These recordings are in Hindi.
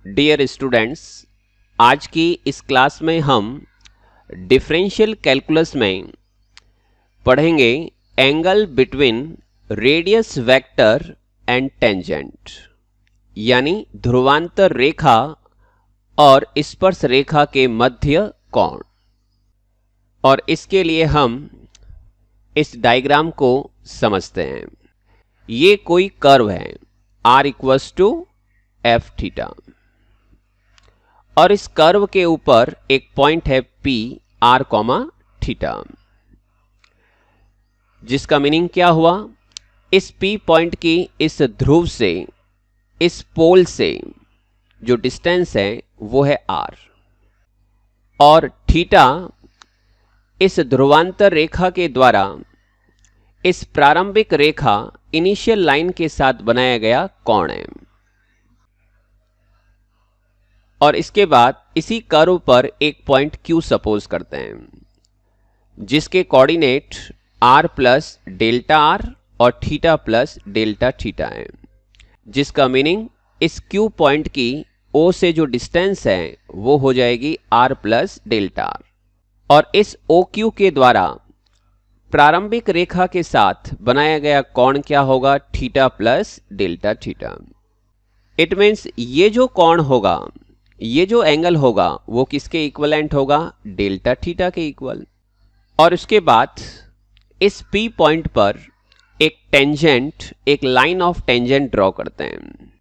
डियर स्टूडेंट्स, आज की इस क्लास में हम डिफरेंशियल कैलकुलस में पढ़ेंगे angle between radius vector and tangent, यानी ध्रुवांतर रेखा और स्पर्श रेखा के मध्य कोण। और इसके लिए हम इस डायग्राम को समझते हैं। ये कोई कर्व है r equals to F theta, और इस कर्व के ऊपर एक पॉइंट है P r कॉमा थीटा, जिसका मीनिंग क्या हुआ? इस P पॉइंट की इस ध्रुव से, इस पोल से जो डिस्टेंस है वो है r, और थीटा इस ध्रुवांतर रेखा के द्वारा इस प्रारंभिक रेखा इनिशियल लाइन के साथ बनाया गया कोण है। और इसके बाद इसी कर्व पर एक पॉइंट Q सपोज करते हैं, जिसके coordinate r plus delta r और थीटा प्लस डेल्टा थीटा है, जिसका मीनिंग इस Q पॉइंट की O से जो डिस्टेंस है वो हो जाएगी r प्लस डेल्टा r, और इस OQ के द्वारा प्रारंभिक रेखा के साथ बनाया गया कोण क्या होगा? Theta plus delta theta. It means ये जो कोण होगा, ये जो एंगल होगा वो किसके इक्वलेंट होगा? डेल्टा थीटा के इक्वल। और उसके बाद इस P पॉइंट पर एक टेंजेंट, एक लाइन ऑफ टेंजेंट ड्रॉ करते हैं,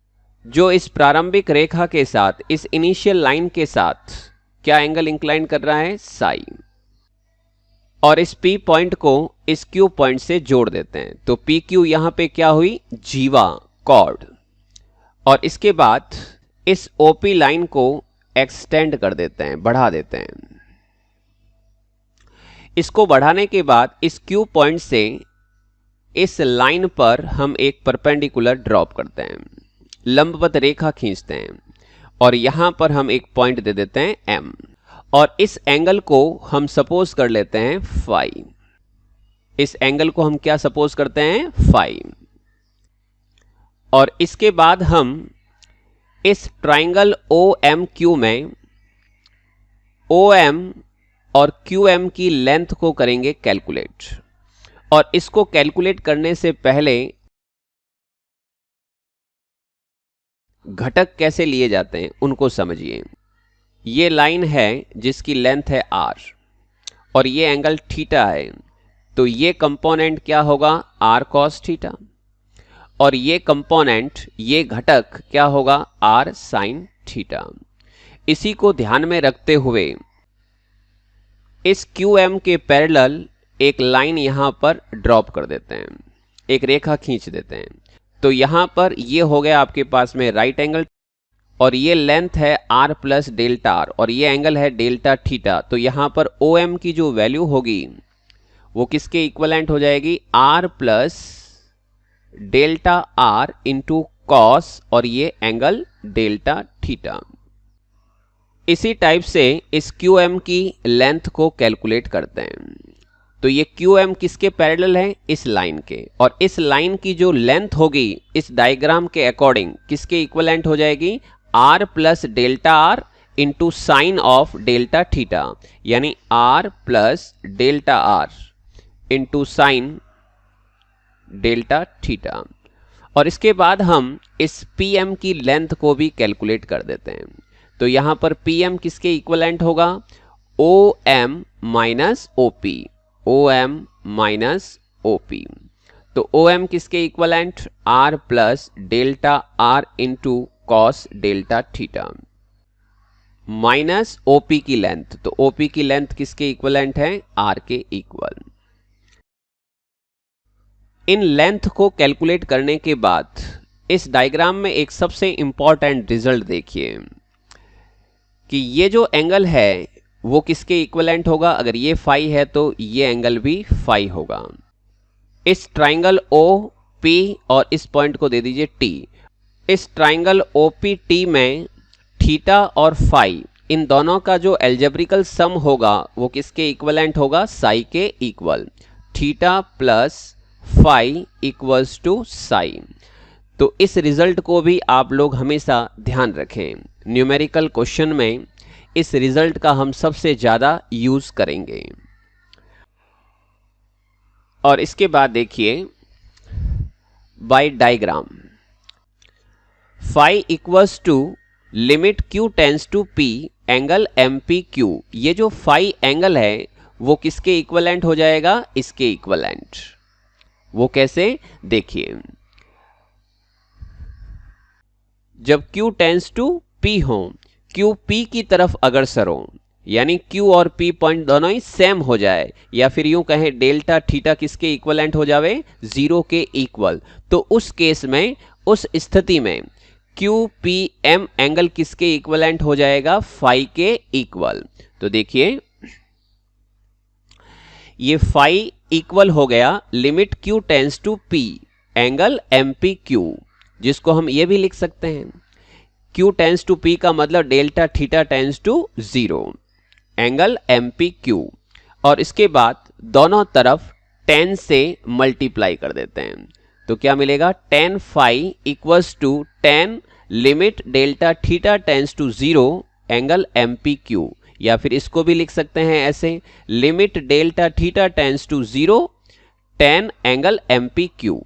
जो इस प्रारंभिक रेखा के साथ, इस इनिशियल लाइन के साथ क्या एंगल इंक्लाइन कर रहा है? साई। और इस P पॉइंट को इस Q पॉइंट से जोड़ देते हैं, तो PQ यहां पे क्या हुई? जीवा, कॉर्ड। और इसके बाद इस OP लाइन को एक्सटेंड कर देते हैं, बढ़ा देते हैं। इसको बढ़ाने के बाद इस Q पॉइंट से इस लाइन पर हम एक परपेंडिकुलर ड्रॉप करते हैं, लंबवत रेखा खींचते हैं, और यहां पर हम एक पॉइंट दे देते हैं M, और इस एंगल को हम सपोज कर लेते हैं फाई। इस एंगल को हम क्या सपोज करते हैं? फाई। और इसके बाद हम इस ट्राइंगल OMQ में OM और QM की लेंथ को करेंगे कैलकुलेट। और इसको कैलकुलेट करने से पहले घटक कैसे लिए जाते हैं उनको समझिए। ये लाइन है जिसकी लेंथ है r, और ये एंगल थीटा है, तो ये कंपोनेंट क्या होगा? r cos थीटा, और ये कंपोनेंट, ये घटक क्या होगा? r sin theta. इसी को ध्यान में रखते हुए इस QM के पैरेलल एक लाइन यहां पर ड्रॉप कर देते हैं, एक रेखा खींच देते हैं। तो यहां पर ये हो गया आपके पास में राइट एंगल, और ये लेंथ है r प्लस डेल्टा r, और ये एंगल है डेल्टा थीटा। तो यहां पर OM की जो वैल्यू होगी वो किसके इक्वलेंट हो जाएगी? r plus delta r into cos, और ये एंगल डेल्टा थीटा। इसी टाइप से इस QM की लेंथ को कैलकुलेट करते हैं। तो ये QM किसके पैरेलल है? इस लाइन के, और इस लाइन की जो लेंथ होगी इस डायग्राम के अकॉर्डिंग किसके इक्वलेंट हो जाएगी? r plus delta r into sine of delta theta, यानी r plus delta r into sine delta theta. और इसके बाद हम इस PM की लेंथ को भी कैलकुलेट कर देते हैं। तो यहां पर PM किसके इक्वलेंट होगा? OM minus OP, OM minus OP। तो OM किसके equivalent? r plus delta r into cos delta theta minus OP की लेंथ। तो OP की लेंथ किसके इक्वलेंट है? r के इक्वल। इन लेंथ को कैलकुलेट करने के बाद इस डायग्राम में एक सबसे इंपॉर्टेंट रिजल्ट देखिए कि ये जो एंगल है वो किसके इक्वलेंट होगा? अगर ये फाई है तो ये एंगल भी फाई होगा। इस ट्राइंगल OP और इस पॉइंट को दे दीजिए T। इस ट्राइंगल OPT में थीटा और फाई, इन दोनों का जो एल्जेब्रिकल सम होगा वो किसके इक्वलेंट होगा? साई के equal. Theta plus phi equals to sine. तो इस रिजल्ट को भी आप लोग हमेशा ध्यान रखें, न्यूमेरिकल क्वेश्चन में इस रिजल्ट का हम सबसे ज़्यादा यूज करेंगे। और इसके बाद देखिए by diagram, phi equals to limit Q tends to P angle M P Q. ये जो फाई एंगल है वो किसके इक्वलेंट हो जाएगा? इसके इक्वलेंट। वो कैसे? देखिए, जब Q टेंस टू P हो, Q P की तरफ अग्रसर हो, यानी Q और P पॉइंट दोनों ही सेम हो जाए, या फिर यूं कहें डेल्टा थीटा किसके इक्वलेंट हो जावे? 0 के इक्वल। तो उस केस में, उस स्थिति में QPM एंगल किसके इक्वलेंट हो जाएगा? फाई के इक्वल। तो देखिए ये फाई इक्वल हो गया limit Q tends to P angle MPQ, जिसको हम ये भी लिख सकते हैं Q टेंस टू P का मतलब delta theta tends to 0 angle MPQ। और इसके बाद दोनों तरफ 10 से मल्टीप्लाई कर देते हैं, तो क्या मिलेगा? 10 phi equals to 10 limit delta theta tends to 0 angle MPQ, या फिर इसको भी लिख सकते हैं ऐसे, limit delta theta tends to 0 10 angle MPQ।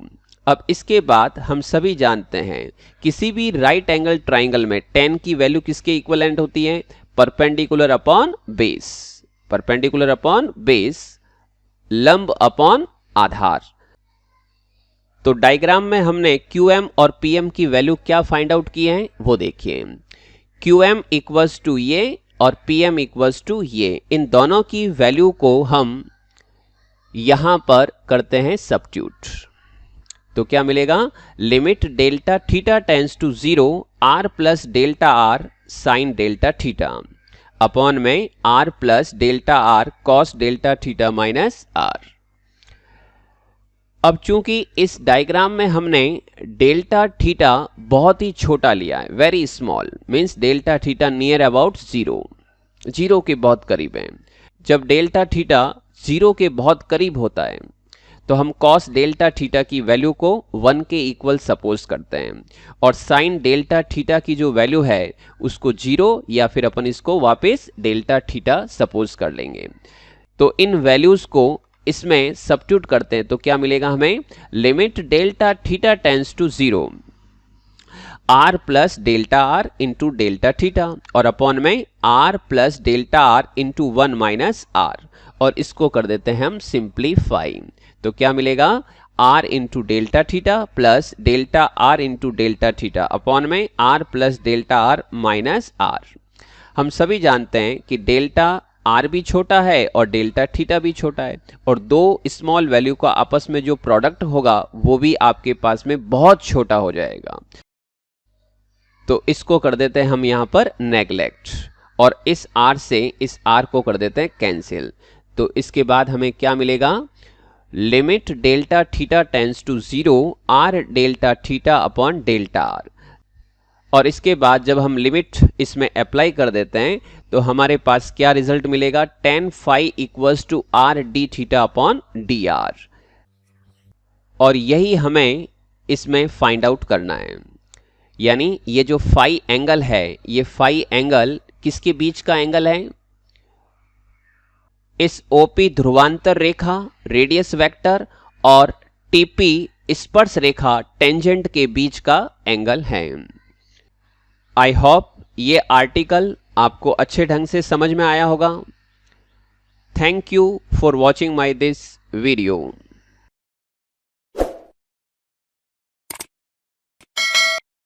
अब इसके बाद हम सभी जानते हैं किसी भी राइट एंगल ट्राइंगल में 10 की वैल्यू किसके इक्विवेलेंट होती है? Perpendicular upon base, perpendicular upon base, लंब अपॉन आधार। तो डायग्राम में हमने QM और PM की वैल्यू क्या फाइंड आउट की है वो देखिए। QM इक्वल्स टू ये और PM इक्वल्स टू ये, इन दोनों की वैल्यू को हम यहां पर करते हैं सब्स्टिट्यूट। तो क्या मिलेगा? Limit delta theta tends to 0 R plus delta R sine delta theta upon में R plus delta R cos delta theta minus R। अब चूंकि इस डायग्राम में हमने डेल्टा थीटा बहुत ही छोटा लिया है, very small, means delta theta near about 0 के बहुत करीब है। जब डेल्टा थीटा 0 के बहुत करीब होता है तो हम कॉस डेल्टा थीटा की वैल्यू को 1 के इक्वल सपोज करते हैं, और साइन डेल्टा थीटा की जो वैल्यू है उसको 0, या फिर अपन इसको वापस डेल्टा थीटा सपोज कर लेंगे। तो इन वैल्यूज को इसमें सब्स्टिट्यूट करते हैं तो क्या मिलेगा हमें? Limit delta theta tends to 0 R plus delta R into delta theta, और अपॉन में R plus delta R into 1 minus R, और इसको कर देते हैं हम सिंप्लीफाई। तो क्या मिलेगा? R into delta theta plus delta R into delta theta upon में R plus delta R minus R। हम सभी जानते हैं कि डेल्टा R भी छोटा है और डेल्टा थीटा भी छोटा है, और दो स्मॉल वैल्यू का आपस में जो प्रोडक्ट होगा वो भी आपके पास में बहुत छोटा हो जाएगा। तो इसको कर देते हैं हम यहां पर नेग्लेक्ट, और इस R से इस R को कर देते हैं कैंसिल। तो इसके बाद हमें क्या मिलेगा? Limit delta theta tends to 0 R delta theta upon delta R, और इसके बाद जब हम लिमिट इसमें अप्लाई कर देते हैं तो हमारे पास क्या रिजल्ट मिलेगा? 10 phi equals to R D theta upon D R, और यही हमें इसमें फाइंड आउट करना है। यानी ये जो फाई एंगल है, ये फाई एंगल किसके बीच का एंगल है? इस OP ध्रुवांतर रेखा रेडियस वेक्टर और TP स्पर्श रेखा टेंजेंट के बीच का एंगल है। आई होप ये आर्टिकल आपको अच्छे ढंग से समझ में आया होगा। Thank you for watching my this video.